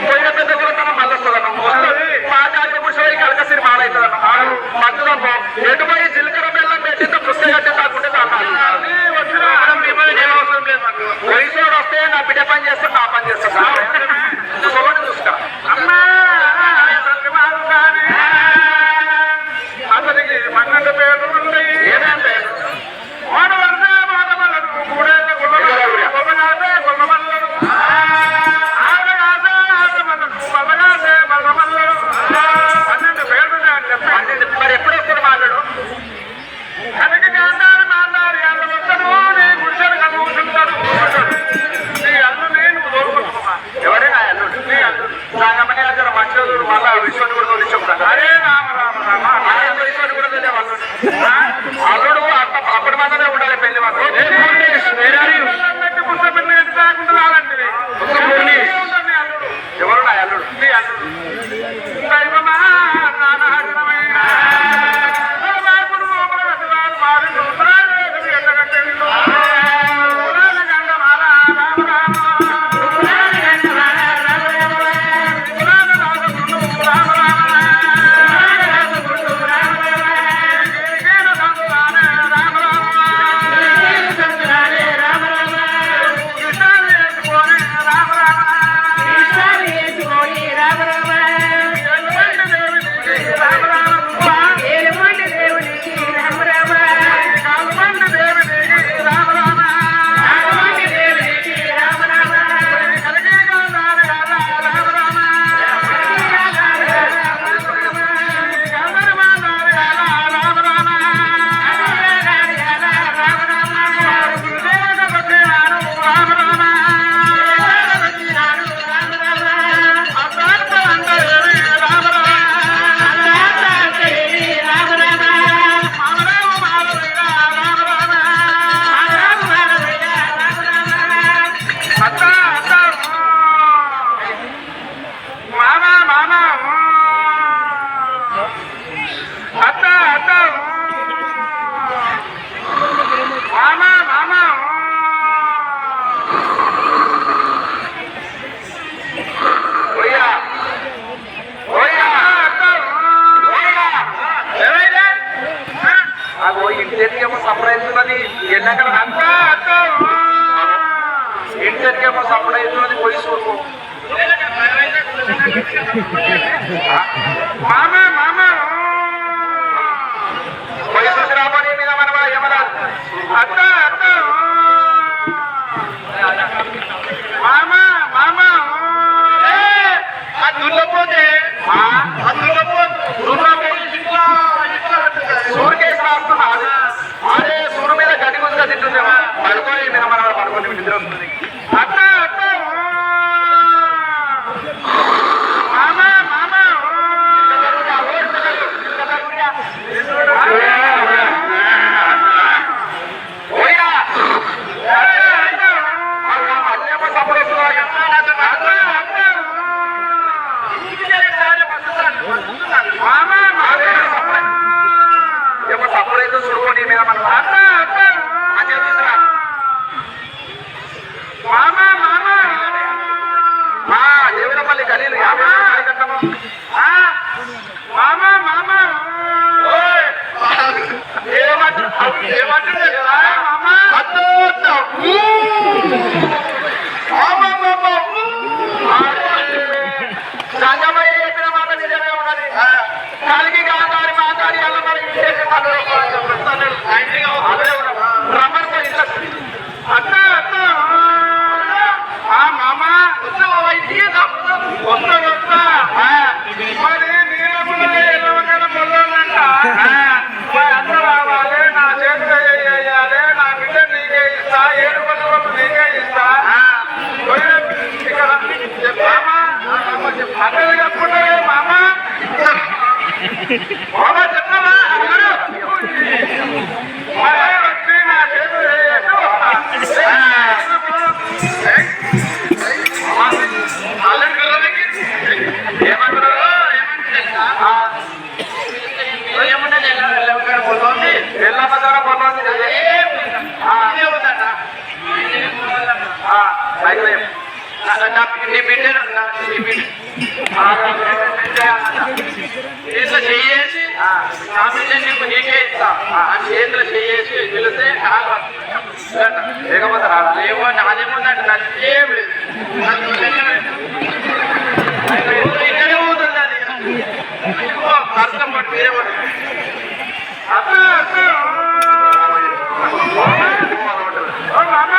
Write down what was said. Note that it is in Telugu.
పోయిన పెద్ద కూడా మళ్ళీ వస్తుందన్న మా జాతి కూర్చోయి కలకసిరి మాలవుతుందన్న మధ్యలో ఎటుపోయి జీలకర్ర బెల్లం పెట్టిందో పుస్తక కట్టి కాకుంటే వయసులో వస్తే నా బిడ్డ పని చేస్తా నా పని చేస్తా చూసుకో అమ్మా అతనికి 12 పేర్లు ఉన్నాయి. ఏదంటే మానవంటే మానవలను మూడేళ్ళ గొల్లగాసే గొల్లమల్లడు ఆడగాసే ఆడమల్లడు బల్లగాసే బల్లమల్లడు 12 పేర్లు చెప్పండి. మరి ఎప్పుడు వస్తాడు మాట్లాడు కనుక మాందారి మాందారి అల్ల వస్తాడు నీ గుడిసెడు కను కూర్చుంటాడు నీ అల్లు నేను దోరుకుంటున్నా ఎవరే నా అల్లుడు నీ అల్లుడు సాగమని అక్కడ మంచిగా మళ్ళా విశ్వని కూడా తోలిచ్చుకుంటాడు. అరే రామ రామ రామ అల్లుడు అప్పటి మాత్రమే ఉండాలి పెళ్లి మాత్రం ఎవరు నా అల్లుడు నీ అల్లుడు దైవమా ఇంటికేమో సప్లై అవుతున్నది ఎన్నకల ఇంటికేమో సప్లై అవుతున్నది పోయి చూడు మామా మామా పోయి చూసి రాబడి మీద మన ఏమన్నా అత్త అత్త మామా మామా దుర్లపోతే సూర్యకేసి రాస్తున్నా అదే సూర్యు మీద గడ్డి గుంజుగా తింటుందేమో పడుకోలేదు మీద మన పడుకోలేదు నిద్ర వస్తుంది అత్త అత్త మామా మామా సపరేట్ చూడుకోండి మీద మనం మామా మామా మా దేవులపల్లి గలీలు 50 రూపాయలు కట్టము మామా మామా ఏమంటుంది మామా సంగమయ్య చెప్పిన మాట నిజమే ఉన్నది కలిగి గాంధారి మాతారి అల్ల మరి రమ్మని అత్త అత్త మామా వస్తా లేకపోతే ఏమో నాదేముందంటే నచ్చేం లేదు ఇక్కడే పోతుంది అది అర్థం పట్టు మీరే పట్టు మామ